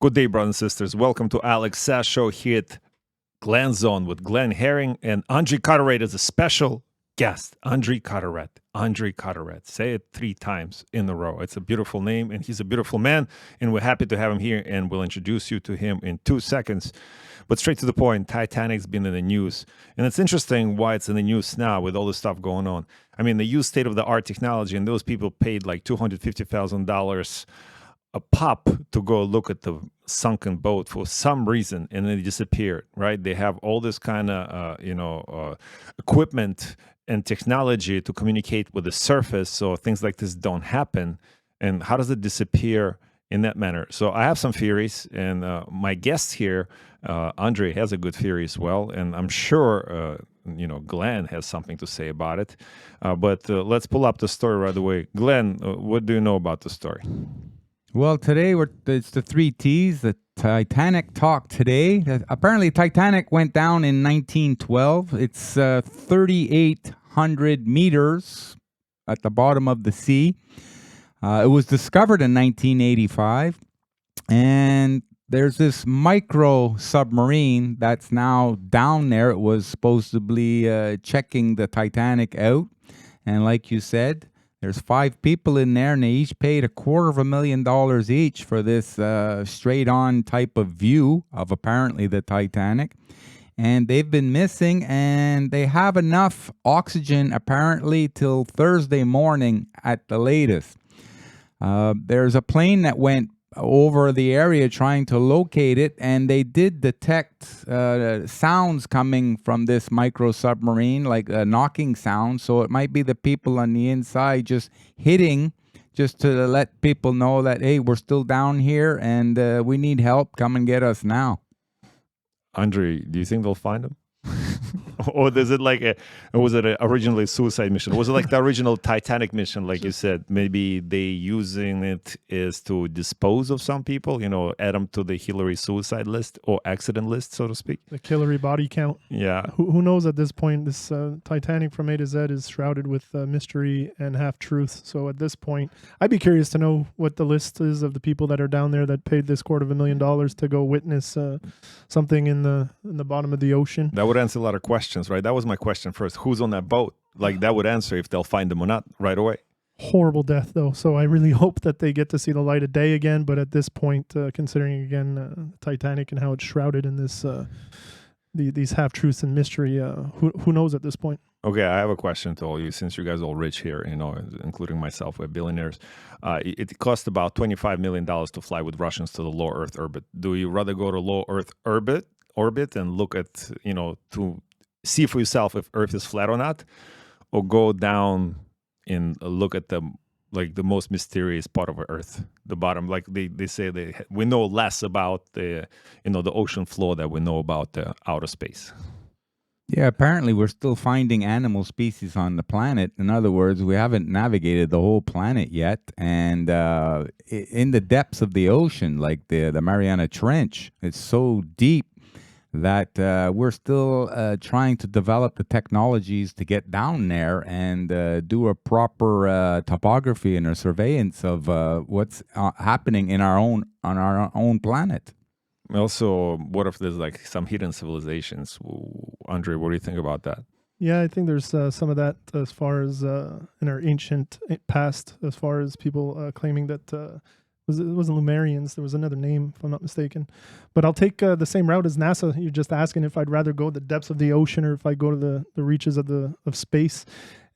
Good day, brothers and sisters. Welcome to Alex Sass Show here at Glen Zone with Glenn Herring and Andre Carteret as a special guest. Andre Carteret. Andre Carteret. Say it 3 times in a row. It's a beautiful name, and he's a beautiful man, and we're happy to have him here, and we'll introduce you to him in 2 seconds. But straight to the point, Titanic's been in the news, and it's interesting why it's in the news now with all this stuff going on. I mean, they use state-of-the-art technology, and those people paid like $250,000 a pop to go look at the sunken boat for some reason, and then it disappeared, right? They have all this kind of equipment and technology to communicate with the surface, so things like this don't happen. And how does it disappear in that manner? So I have some theories, and my guest here, Andre, has a good theory as well, and I'm sure Glenn has something to say about it. But let's pull up the story right away. Glenn, what do you know about the story? Well, today it's the 3 T's, the Titanic talk today. Apparently, Titanic went down in 1912. It's 3,800 meters at the bottom of the sea. It was discovered in 1985, and there's this micro submarine that's now down there. It was supposedly checking the Titanic out, and like you said, there's 5 people in there, and they each paid $250,000 each for this straight-on type of view of apparently the Titanic. And they've been missing, and they have enough oxygen apparently till Thursday morning at the latest. There's a plane that went over the area trying to locate it, and they did detect sounds coming from this micro submarine, like knocking sounds. So it might be the people on the inside just hitting, just to let people know that, hey, we're still down here and we need help. Come and get us now. Andre, do you think they'll find him? Or is it was it originally a suicide mission? Was it like the original Titanic mission, like you said? Maybe they using it is to dispose of some people, add them to the Hillary suicide list or accident list, so to speak. The Hillary body count. Yeah. Who knows at this point? This Titanic from A to Z is shrouded with mystery and half-truth. So at this point, I'd be curious to know what the list is of the people that are down there that paid this $250,000 to go witness something in the bottom of the ocean. That would answer a lot of questions, right? That was my question first. Who's on that boat? Like, that would answer if they'll find them or not right away. Horrible death, though. So I really hope that they get to see the light of day again. But at this point, considering again Titanic and how it's shrouded in this these half-truths and mystery, who knows at this point? Okay, I have a question to all you, since you guys are all rich here, including myself, we're billionaires. It costs about $25 million to fly with Russians to the low Earth orbit. Do you rather go to low Earth orbit and look at, to see for yourself if Earth is flat or not, or go down and look at the most mysterious part of Earth, the bottom? Like they say, we know less about the ocean floor than we know about the outer space. Yeah, apparently we're still finding animal species on the planet. In other words, we haven't navigated the whole planet yet. And in the depths of the ocean, like the Mariana Trench, it's so deep that we're still trying to develop the technologies to get down there and do a proper topography and a surveillance of what's happening on our own planet. Also, what if there's like some hidden civilizations? Andre, what do you think about that? Yeah, I think there's some of that as far as in our ancient past, as far as people claiming that it wasn't Lumerians. There was another name, if I'm not mistaken. But I'll take the same route as NASA. You're just asking if I'd rather go the depths of the ocean or if I go to the reaches of space.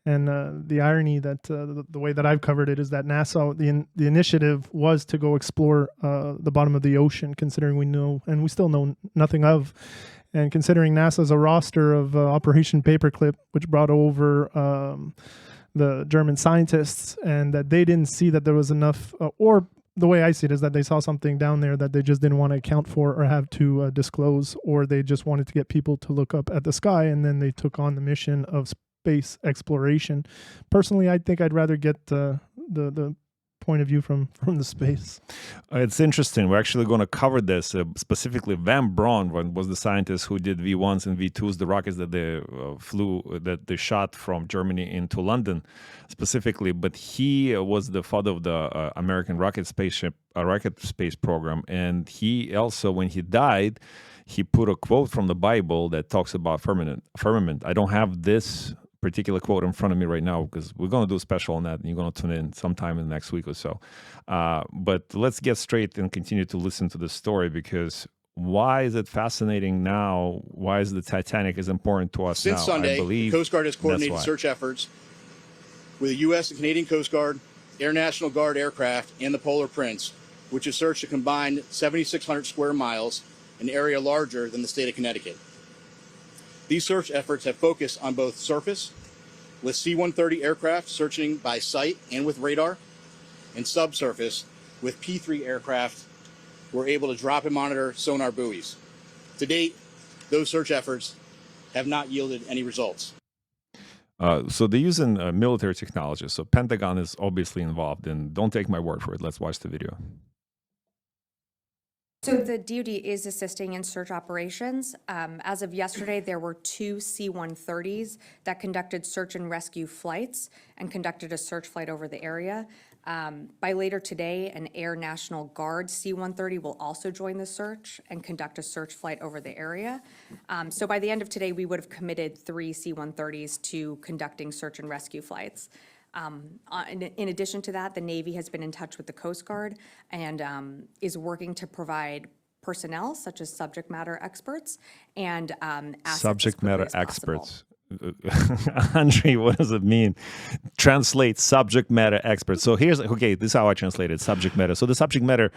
And the irony that the way that I've covered it is that NASA, the initiative was to go explore the bottom of the ocean, considering we know, and we still know nothing of, and considering NASA's a roster of Operation Paperclip, which brought over the German scientists, and that they didn't see that there was enough, or the way I see it is that they saw something down there that they just didn't want to account for or have to disclose, or they just wanted to get people to look up at the sky, and then they took on the mission of space exploration. Personally, I think I'd rather get the point of view from the space. It's interesting. We're actually going to cover this. Specifically, Van Braun was the scientist who did V1s and V2s, the rockets that they that they shot from Germany into London, specifically. But he was the father of the American rocket space program, and he also, when he died, he put a quote from the Bible that talks about firmament. I don't have this particular quote in front of me right now because we're going to do a special on that, and you're going to tune in sometime in the next week or so. But let's get straight and continue to listen to the story, because why is it fascinating now? Why is the Titanic is important to us now? Since Sunday, I believe the Coast Guard has coordinated search efforts with the U.S. and Canadian Coast Guard, Air National Guard aircraft, and the Polar Prince, which has searched a combined 7,600 square miles, an area larger than the state of Connecticut. These search efforts have focused on both surface, with C-130 aircraft searching by sight and with radar, and subsurface, with P-3 aircraft who are able to drop and monitor sonar buoys. To date, those search efforts have not yielded any results. So they're using military technology. So Pentagon is obviously involved, and don't take my word for it. Let's watch the video. So the DoD is assisting in search operations. As of yesterday, there were 2 C-130s that conducted search and rescue flights and conducted a search flight over the area. By later today, an Air National Guard C-130 will also join the search and conduct a search flight over the area. So by the end of today, we would have committed 3 C-130s to conducting search and rescue flights. In addition to that, the Navy has been in touch with the Coast Guard and is working to provide personnel such as subject matter experts and assets Subject matter as possible. experts. Andre, what does it mean? Translate subject matter experts. So this is how I translated subject matter. So the subject matter,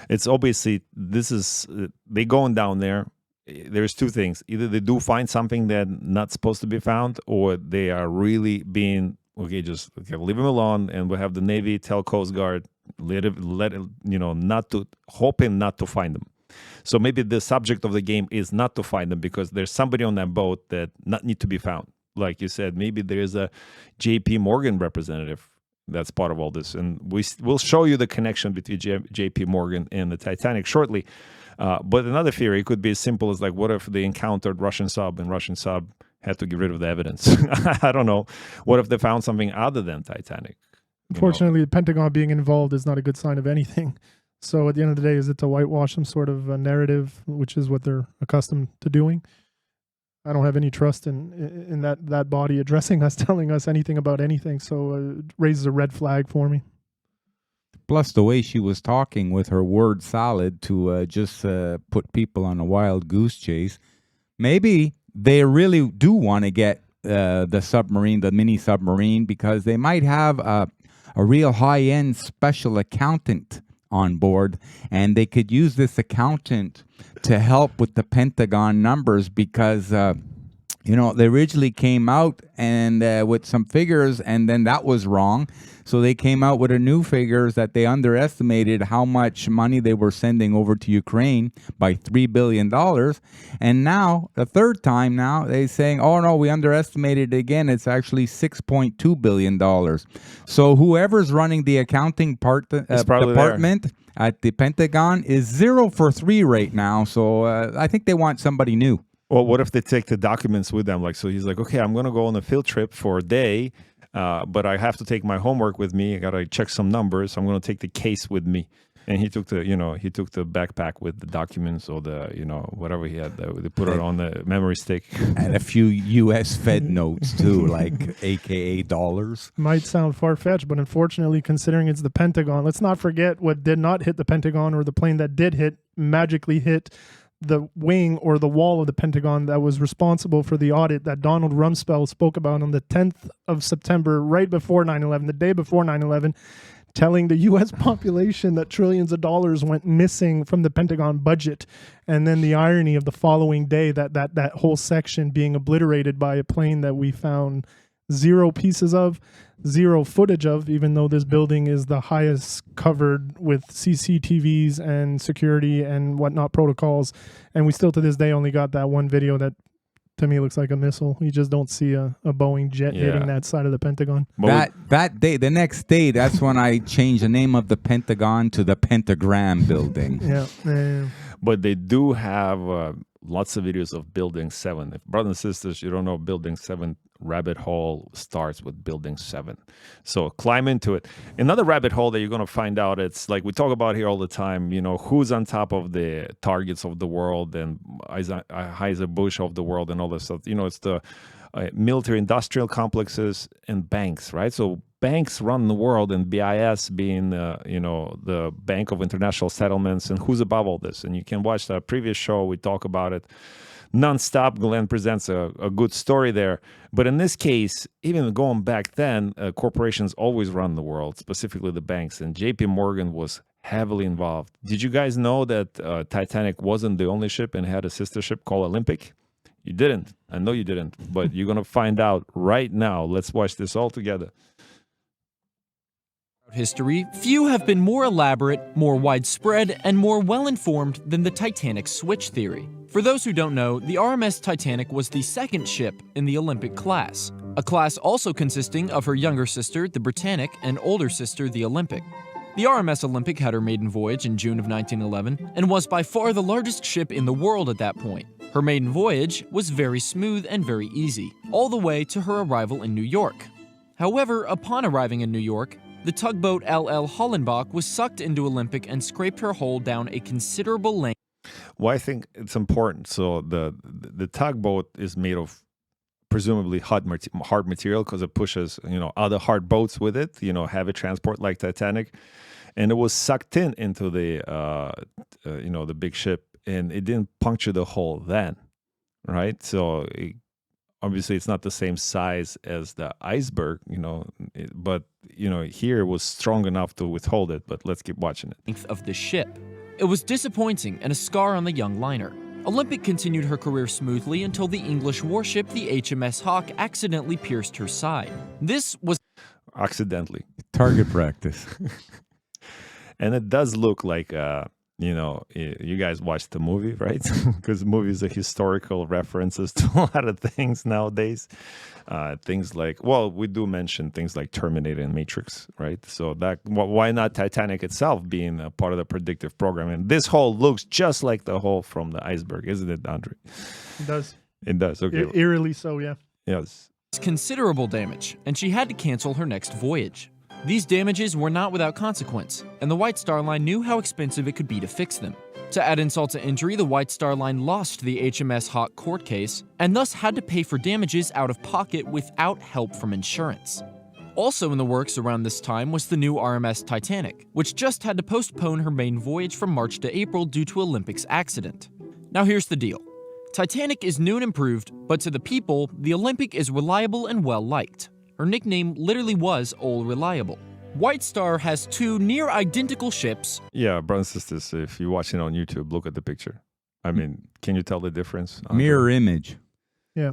it's obviously, they going down there. There's 2 things. Either they do find something that's not supposed to be found, or they are really being, leave them alone, and we'll have the Navy tell Coast Guard, hoping not to find them. So maybe the subject of the game is not to find them because there's somebody on that boat that not need to be found. Like you said, maybe there's a JP Morgan representative that's part of all this. And we'll show you the connection between JP Morgan and the Titanic shortly. But another theory could be as simple as, like, what if they encountered Russian sub and Russian sub had to get rid of the evidence? I don't know. What if they found something other than Titanic? Unfortunately, the Pentagon being involved is not a good sign of anything. So at the end of the day, is it to whitewash some sort of a narrative, which is what they're accustomed to doing? I don't have any trust in that body addressing us, telling us anything about anything. So it raises a red flag for me. Plus, the way she was talking with her word salad to just put people on a wild goose chase, maybe they really do want to get the submarine, the mini submarine, because they might have a real high-end special accountant on board, and they could use this accountant to help with the Pentagon numbers because, they originally came out and with some figures, and then that was wrong. So they came out with a new figures that they underestimated how much money they were sending over to Ukraine by $3 billion. And now, the third time now, they're saying, oh no, we underestimated it again. It's actually $6.2 billion. So whoever's running the accounting department at the Pentagon is 0 for 3 right now. So I think they want somebody new. Well, what if they take the documents with them? So he's like, okay, I'm going to go on a field trip for a day. But I have to take my homework with me. I got to check some numbers. So I'm going to take the case with me. And he took the backpack with the documents or the, whatever he had. They put it on the memory stick. And a few U.S. Fed notes too, like AKA dollars. Might sound far-fetched, but unfortunately, considering it's the Pentagon, let's not forget what did not hit the Pentagon, or the plane that did hit magically hit the wing or the wall of the Pentagon that was responsible for the audit that Donald Rumsfeld spoke about on the 10th of September, right before 9/11, the day before 9/11, telling the U.S. population that trillions of dollars went missing from the Pentagon budget. And then the irony of the following day, that whole section being obliterated by a plane that we found 0 pieces of, 0 footage of, even though this building is the highest covered with CCTVs and security and whatnot protocols. And we still to this day only got that one video that to me looks like a missile. You just don't see a Boeing jet hitting that side of the Pentagon. That day, the next day, that's when I changed the name of the Pentagon to the Pentagram Building. Yeah. But they do have lots of videos of Building 7. If brothers and sisters, you don't know, Building 7 rabbit hole starts with Building 7. So climb into it. Another rabbit hole that you're going to find out, it's like we talk about here all the time, you know, who's on top of the targets of the world and Heiser-Bush of the world and all this stuff. You know, it's the military industrial complexes and banks, right? So banks run the world, and BIS being, the Bank of International Settlements, and who's above all this. And you can watch the previous show. We talk about it nonstop. Glenn presents a good story there. But in this case, even going back then, corporations always run the world, specifically the banks. And JP Morgan was heavily involved. Did you guys know that Titanic wasn't the only ship and had a sister ship called Olympic? You didn't. I know you didn't. But you're going to find out right now. Let's watch this all together. History, few have been more elaborate, more widespread, and more well-informed than the Titanic switch theory. For those who don't know, the RMS Titanic was the second ship in the Olympic class, a class also consisting of her younger sister, the Britannic, and older sister, the Olympic. The RMS Olympic had her maiden voyage in June of 1911 and was by far the largest ship in the world at that point. Her maiden voyage was very smooth and very easy, all the way to her arrival in New York. However, upon arriving in New York, the tugboat LL Hollenbach was sucked into Olympic and scraped her hull down a considerable length. Well, I think it's important. So the tugboat is made of presumably hard material because it pushes, other hard boats with it, heavy transport like Titanic. And it was sucked into the, the big ship, and it didn't puncture the hull then, right? So obviously it's not the same size as the iceberg, but here it was strong enough to withhold it. But let's keep watching it. Of the ship. It was disappointing and a scar on the young liner. Olympic continued her career smoothly until the English warship, the HMS Hawk, accidentally pierced her side. This was accidentally target practice. And it does look like you guys watched the movie, right? Because movies are historical references to a lot of things nowadays. Things like, we do mention things like Terminator and Matrix, right? So why not Titanic itself being a part of the predictive program? And this hole looks just like the hole from the iceberg, isn't it, Andre? It does. It does, okay. Eerily so, yeah. Yes. Considerable damage, and she had to cancel her next voyage. These damages were not without consequence, and the White Star Line knew how expensive it could be to fix them. To add insult to injury, the White Star Line lost the HMS Hawk court case, and thus had to pay for damages out of pocket without help from insurance. Also in the works around this time was the new RMS Titanic, which just had to postpone her main voyage from March to April due to Olympic's accident. Now here's the deal. Titanic is new and improved, but to the people, the Olympic is reliable and well-liked. Her nickname literally was Old Reliable. White Star has two near-identical ships. Yeah, brothers and sisters, if you're watching on YouTube, look at the picture. I mean, can you tell the difference? Mirror image. Yeah.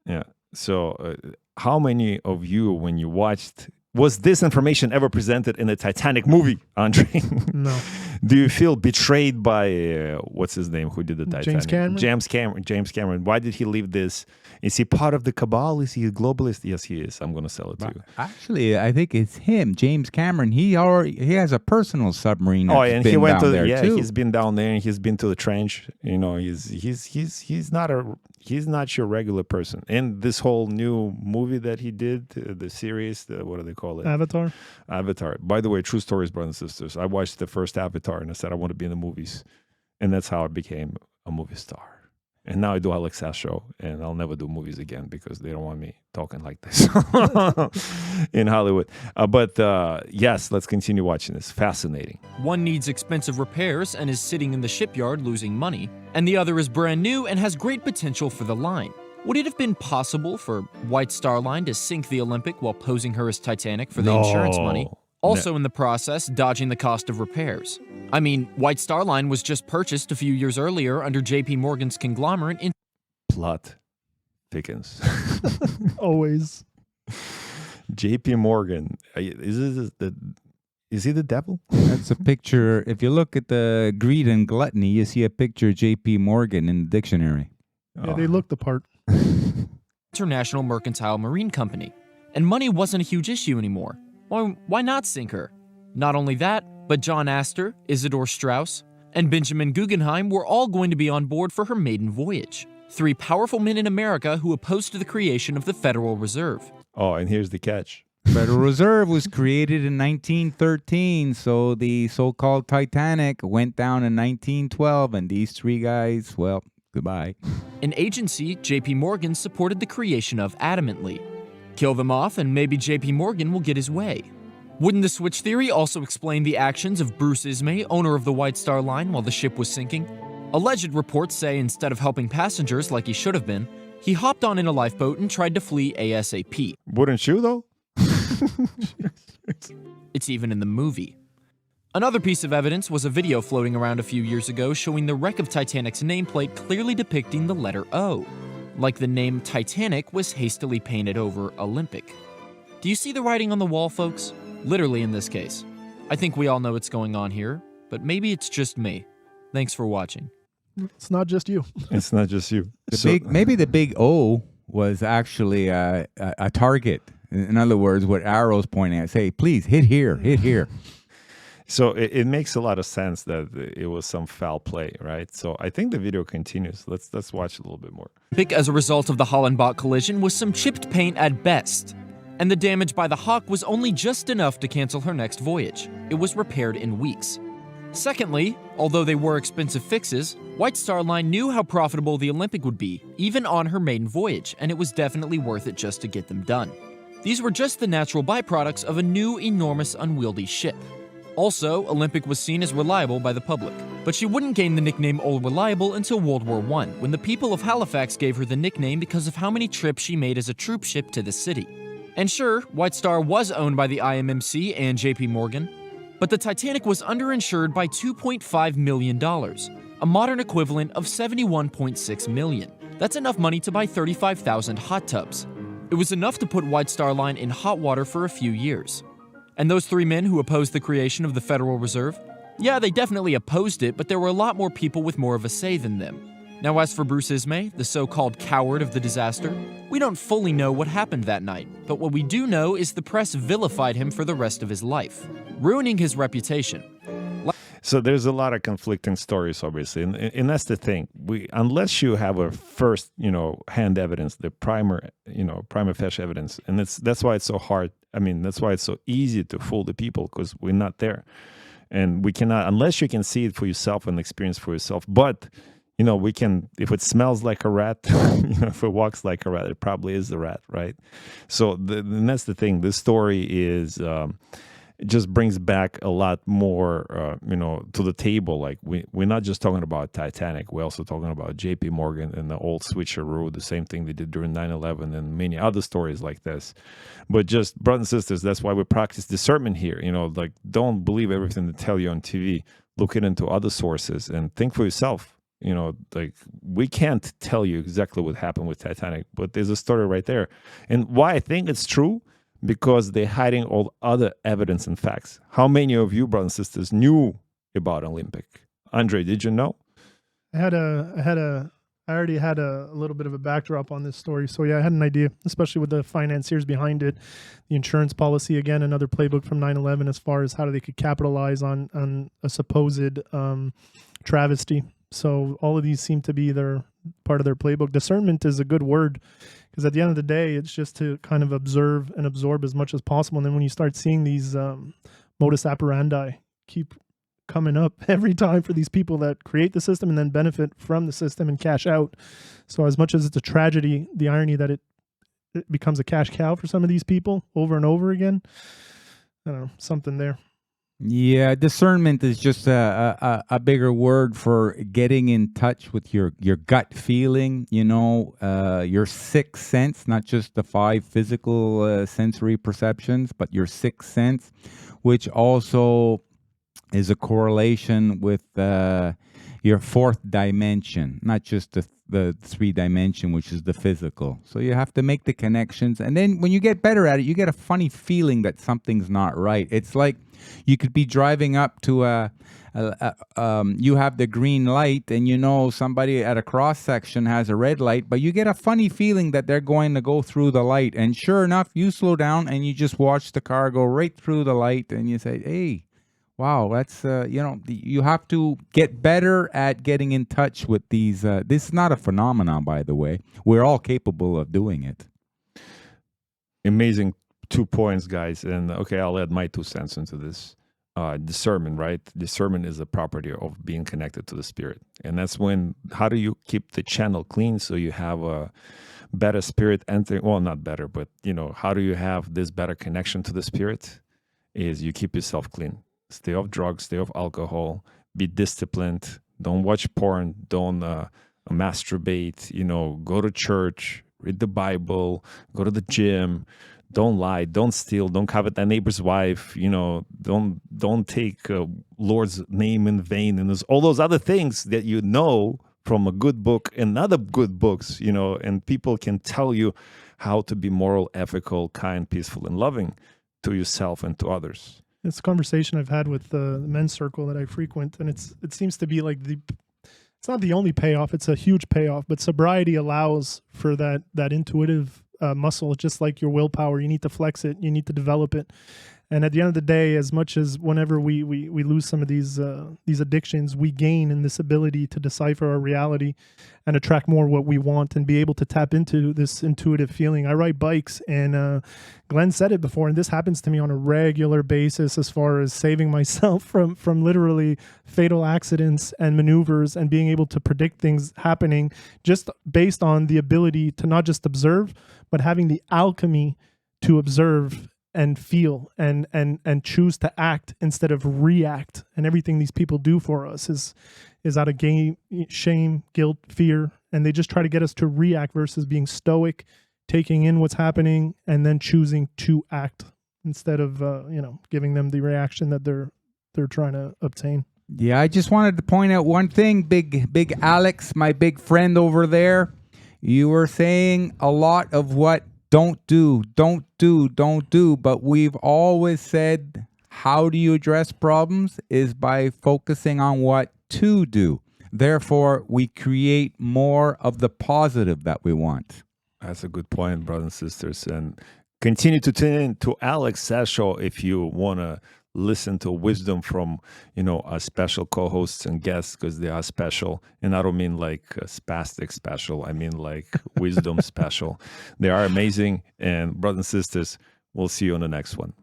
Yeah. So how many of you, when you watched, was this information ever presented in the Titanic movie, Andre? No. Do you feel betrayed by, what's his name, who did the Titanic? James Cameron. Why did he leave this? Is he part of the cabal? Is he a globalist? Yes, he is. I'm going to sell it to you. Actually, I think it's him, James Cameron. He has a personal submarine. That's and been he went down to there too. He's been down there and he's been to the trench. He's not your regular person. And this whole new movie that he did, the series, what do they call it? Avatar. By the way, true stories, brothers and sisters. I watched the first Avatar and I said I want to be in the movies, and that's how I became a movie star. And now I do Alex Sass show, and I'll never do movies again because they don't want me talking like this in Hollywood. But yes, let's continue watching this. Fascinating. One needs expensive repairs and is sitting in the shipyard losing money, and the other is brand new and has great potential for the line. Would it have been possible for White Star Line to sink the Olympic while posing her as Titanic for the insurance money? Also in the process, dodging the cost of repairs. I mean, White Star Line was just purchased a few years earlier under JP Morgan's conglomerate in... Plot thickens. Always. JP Morgan. Is he the devil? That's a picture. If you look at the greed and gluttony, you see a picture of JP Morgan in the dictionary. Yeah, they look the part. International Mercantile Marine Company. And money wasn't a huge issue anymore. Why not sink her? Not only that, but John Astor, Isidor Straus, and Benjamin Guggenheim were all going to be on board for her maiden voyage. 3 powerful men in America who opposed the creation of the Federal Reserve. Oh, and here's the catch. Federal Reserve was created in 1913, so the so-called Titanic went down in 1912, and these 3 guys, well, goodbye. An agency J.P. Morgan supported the creation of adamantly. Kill them off and maybe J.P. Morgan will get his way. Wouldn't the switch theory also explain the actions of Bruce Ismay, owner of the White Star Line, while the ship was sinking? Alleged reports say instead of helping passengers like he should have been, he hopped on in a lifeboat and tried to flee ASAP. Wouldn't you, though? It's even in the movie. Another piece of evidence was a video floating around a few years ago showing the wreck of Titanic's nameplate clearly depicting the letter O, like the name Titanic was hastily painted over Olympic. Do you see the writing on the wall, folks? Literally in this case. I think we all know what's going on here, but maybe it's just me. Thanks for watching. It's not just you. It's not just you. Maybe the big O was actually a target. In other words, with arrows pointing at, say, please hit here, hit here. So it makes a lot of sense that it was some foul play, right? So I think the video continues. Let's watch a little bit more. As a result of the Hollenbach collision was some chipped paint at best, and the damage by the Hawk was only just enough to cancel her next voyage. It was repaired in weeks. Secondly, although they were expensive fixes, White Star Line knew how profitable the Olympic would be, even on her maiden voyage, and it was definitely worth it just to get them done. These were just the natural byproducts of a new, enormous, unwieldy ship. Also, Olympic was seen as reliable by the public, but she wouldn't gain the nickname Old Reliable until World War I, when the people of Halifax gave her the nickname because of how many trips she made as a troop ship to the city. And sure, White Star was owned by the IMMC and J.P. Morgan, but the Titanic was underinsured by $2.5 million, a modern equivalent of $71.6 million. That's enough money to buy 35,000 hot tubs. It was enough to put White Star Line in hot water for a few years. And those 3 men who opposed the creation of the Federal Reserve? Yeah, they definitely opposed it, but there were a lot more people with more of a say than them. Now, as for Bruce Ismay, the so-called coward of the disaster, we don't fully know what happened that night, but what we do know is the press vilified him for the rest of his life, ruining his reputation. So there's a lot of conflicting stories, obviously, and that's the thing. Unless you have a first, hand evidence, the prima facie evidence, and that's why it's so hard. I mean, that's why it's so easy to fool the people, because we're not there, and we cannot unless you can see it for yourself and experience for yourself. But we can, if it smells like a rat, if it walks like a rat, it probably is the rat, right? So and that's the thing. This story is. It just brings back a lot more, to the table. Like we're not just talking about Titanic. We're also talking about J.P. Morgan and the old switcheroo, the same thing they did during 9/11 and many other stories like this. But just, brothers and sisters, that's why we practice discernment here. Like don't believe everything they tell you on TV. Look into other sources and think for yourself. Like we can't tell you exactly what happened with Titanic, but there's a story right there. And why I think it's true? Because they're hiding all other evidence and facts. How many of you, brothers and sisters, knew about Olympic? Andre, did you know? I already had a little bit of a backdrop on this story. So yeah, I had an idea, especially with the financiers behind it, the insurance policy, again, another playbook from 9/11 as far as how they could capitalize on a supposed travesty. So all of these seem to be part of their playbook. Discernment is a good word, because at the end of the day, it's just to kind of observe and absorb as much as possible. And then when you start seeing these modus operandi keep coming up every time for these people that create the system and then benefit from the system and cash out. So as much as it's a tragedy, the irony that it becomes a cash cow for some of these people over and over again, I don't know, something there. Yeah, discernment is just a bigger word for getting in touch with your gut feeling, your sixth sense, not just the 5 physical sensory perceptions, but your sixth sense, which also is a correlation with your fourth dimension, not just the 3 dimension, which is the physical. So you have to make the connections. And then when you get better at it, you get a funny feeling that something's not right. It's like you could be driving up to you have the green light, and you know somebody at a cross section has a red light, but you get a funny feeling that they're going to go through the light. And sure enough, you slow down and you just watch the car go right through the light, and you say, hey, wow, that's, you have to get better at getting in touch with these. This is not a phenomenon, by the way. We're all capable of doing it. Amazing 2 points, guys. And okay, I'll add my 2 cents into this. Discernment, right? Discernment is a property of being connected to the spirit. And that's when, how do you keep the channel clean so you have a better spirit entering? Well, not better, but, how do you have this better connection to the spirit? Is you keep yourself clean. Stay off drugs, stay off alcohol, be disciplined, don't watch porn, don't masturbate, go to church, read the Bible, go to the gym, don't lie, don't steal, don't covet thy neighbor's wife, don't take Lord's name in vain, and there's all those other things that from a good book and other good books, and people can tell you how to be moral, ethical, kind, peaceful, and loving to yourself and to others. It's a conversation I've had with the men's circle that I frequent, and it seems to be like it's not the only payoff, it's a huge payoff, but sobriety allows for that intuitive muscle, just like your willpower. You need to flex it, you need to develop it. And at the end of the day, as much as whenever we lose some of these addictions, we gain in this ability to decipher our reality and attract more what we want and be able to tap into this intuitive feeling. I ride bikes, and Glenn said it before, and this happens to me on a regular basis as far as saving myself from literally fatal accidents and maneuvers, and being able to predict things happening just based on the ability to not just observe, but having the alchemy to observe and feel and choose to act instead of react. And everything these people do for us is out of shame, guilt, fear, and they just try to get us to react versus being stoic, taking in what's happening, and then choosing to act instead of giving them the reaction that they're trying to obtain. Yeah, I just wanted to point out one thing, big Alex, my big friend over there. You were saying a lot of what don't do, but we've always said, how do you address problems is by focusing on what to do. Therefore, we create more of the positive that we want. That's a good point, brothers and sisters. And continue to tune in to Alex Sass Show if you want to listen to wisdom from, our special co-hosts and guests, because they are special. And I don't mean like spastic special. I mean like wisdom special. They are amazing. And brothers and sisters, we'll see you on the next one.